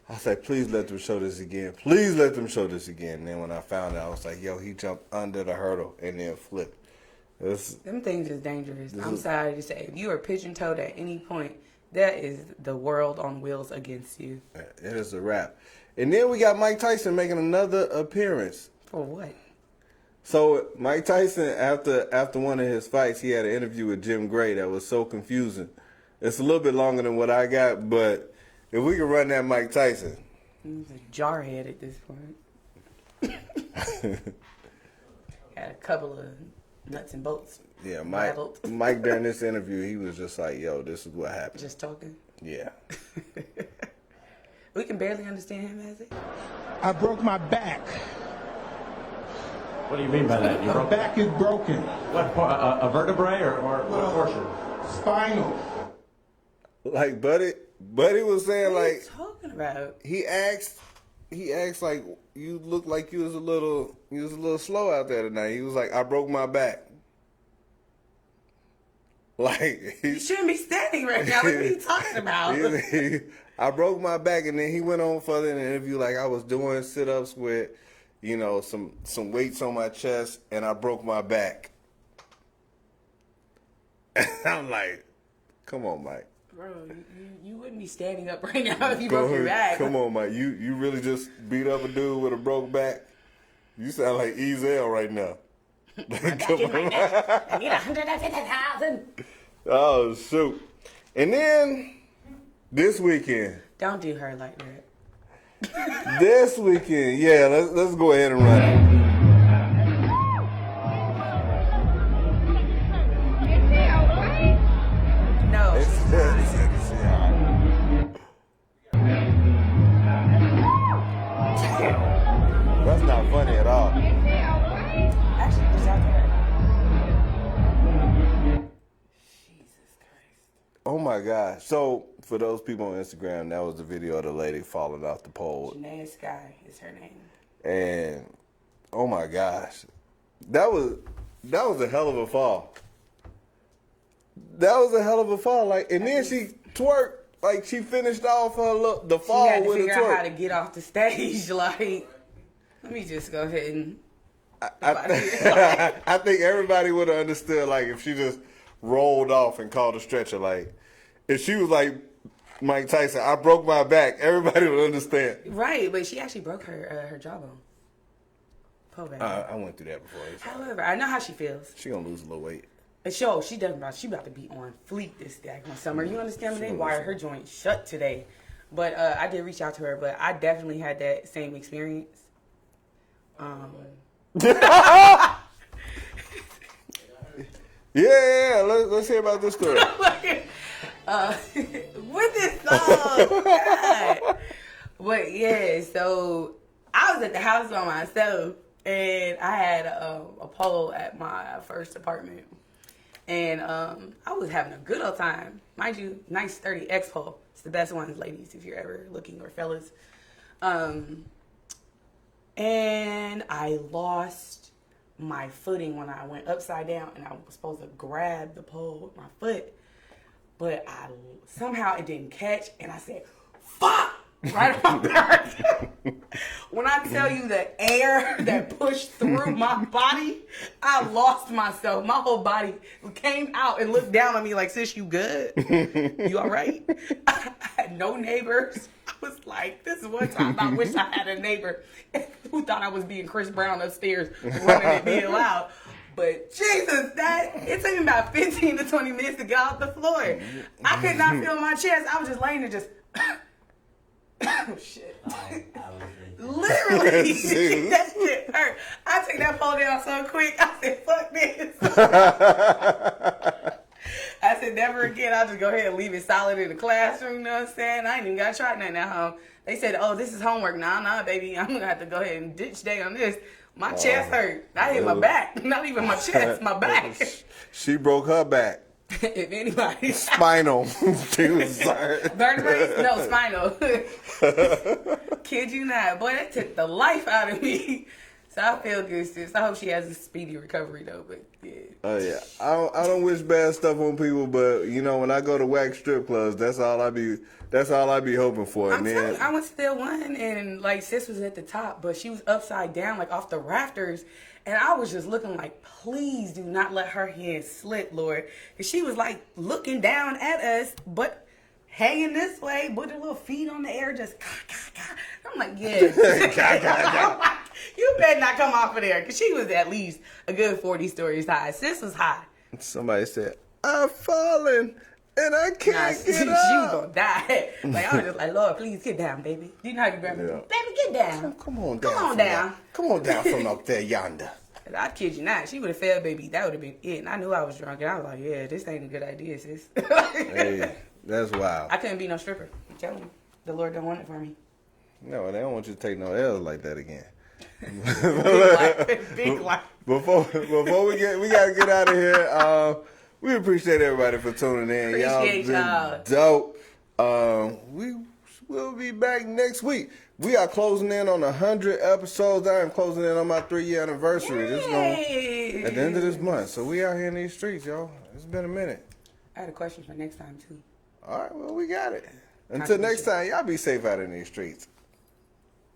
S1: I said, please let them show this again. Please let them show this again. And then when I found out, I was like, yo, he jumped under the hurdle and then flipped.
S2: Them things is dangerous. I'm sorry to say. If you are pigeon-toed at any point, that is the world on wheels against you.
S1: It is a wrap. And then we got Mike Tyson making another appearance.
S2: For what?
S1: So Mike Tyson, after one of his fights, he had an interview with Jim Gray that was so confusing. It's a little bit longer than what I got, but if we can run that Mike Tyson.
S2: He's a jarhead at this point. Had a couple of nuts and bolts.
S1: Yeah, Mike during this interview, he was just like, yo, this is what happened.
S2: Just talking.
S1: Yeah.
S2: We can barely understand him, as it.
S5: I broke my back.
S6: What do you mean by that? You
S5: My
S6: broke
S5: back is broken.
S6: what? A vertebrae or what portion?
S5: Spinal.
S1: Like Buddy was saying,
S2: What are you
S1: like,
S2: talking about?
S1: he asked like, you look like you was a little slow out there tonight. He was like, I broke my back. Like,
S2: You shouldn't be standing right now. What are you talking about?
S1: I broke my back, and then he went on further in the interview, like, I was doing sit-ups with, you know, some weights on my chest, and I broke my back. And I'm like, come on, Mike.
S2: Bro, you wouldn't be standing up right now if you broke your back.
S1: Come on, Mike. You really just beat up a dude with a broke back? You sound like Ezel right now. Come on.
S2: I need 150,000.
S1: Oh, shoot. And then this weekend.
S2: Don't do her like that.
S1: This weekend, yeah, let's go ahead and run it.
S2: No.
S1: my gosh. So, for those people on Instagram, that was the video of the lady falling off the pole.
S2: Janae Sky is her name.
S1: And, oh my gosh. That was a hell of a fall. That was a hell of a fall. Like, and then she twerked. Like, she finished off the fall
S2: she had to
S1: with a
S2: figure out
S1: twerk.
S2: how to get off the stage. Like, let me just go ahead and...
S1: I think everybody would have understood, like, if she just rolled off and called a stretcher. Like, if she was like Mike Tyson, I broke my back, everybody would understand.
S2: Right, but she actually broke her jawbone. Pull back.
S1: I went through that before.
S2: However, I know how she feels.
S1: She gonna lose a little weight.
S2: She about to be on fleek this daggone summer. You understand me? They wired her joint shut today. But I did reach out to her, but I definitely had that same experience.
S1: Yeah, let's hear about this story.
S2: With this song, God. But yeah, so I was at the house by myself, and I had a pole at my first apartment. And I was having a good old time. Mind you, nice sturdy X pole. It's the best ones, ladies, if you're ever looking, or fellas. And I lost my footing when I went upside down, and I was supposed to grab the pole with my foot. But somehow it didn't catch, and I said, fuck! Right on my back. When I tell you the air that pushed through my body, I lost myself. My whole body came out and looked down on me like, sis, you good? You all right? I had no neighbors. I was like, this is one time I wish I had a neighbor who thought I was being Chris Brown upstairs running it being loud. But Jesus, it took me about 15 to 20 minutes to get off the floor. I could not feel my chest. I was just laying there just... Oh, shit. Literally, that shit hurt. I took that pole down so quick, I said, fuck this. I said, never again. I'll just go ahead and leave it solid in the classroom, you know what I'm saying? I ain't even got to try nothing at home. They said, oh, this is homework. Nah, baby. I'm going to have to go ahead and ditch day on this. My chest hurt. I hit my back. Not even my chest, my back.
S1: She broke her back.
S2: If anybody.
S1: Spinal. She was
S2: vertebrae? No, spinal. Kid you not. Boy, that took the life out of me. So I feel good, sis. I hope she has a speedy recovery, though. But yeah.
S1: Oh yeah. I don't wish bad stuff on people, but you know when I go to wax strip clubs, that's all I be hoping for.
S2: I'm telling you, I went to that one, and like sis was at the top, but she was upside down, like off the rafters. And I was just looking like, please do not let her hand slip, Lord. Because she was like looking down at us, but hanging this way, put her little feet on the air, just I'm like, yeah. I'm like, you better not come off of there. Because she was at least a good 40 stories high. Sis was high.
S1: Somebody said, I'm falling and I can't get
S2: she
S1: up.
S2: was going to die. Like, I was just like, Lord, please get down, baby. You know how you grab me?
S1: Yeah.
S2: Baby, get down.
S1: Come on down.
S2: Come on down.
S1: Come on down from up there yonder.
S2: I kid you not. She would have failed, baby. That would have been it. And I knew I was drunk. And I was like, yeah, this ain't a good idea, sis.
S1: Hey, that's wild.
S2: I couldn't be no stripper. I'm telling you. The Lord don't want it for me.
S1: No, they don't want you to take no L's like that again.
S2: Big life.
S1: Before we gotta get out of here. We appreciate everybody for tuning in.
S2: Appreciate
S1: y'all been dope. We will be back next week. We are closing in on 100 episodes. I am closing in on my 3-year anniversary. This is going at the end of this month. So we out here in these streets, y'all. It's been a minute.
S2: I had a question for next time too.
S1: All right, well we got it. Until next time, y'all be safe out in these streets.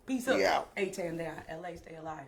S2: Peace up.
S1: We out.
S2: A-10 down. LA, stay alive.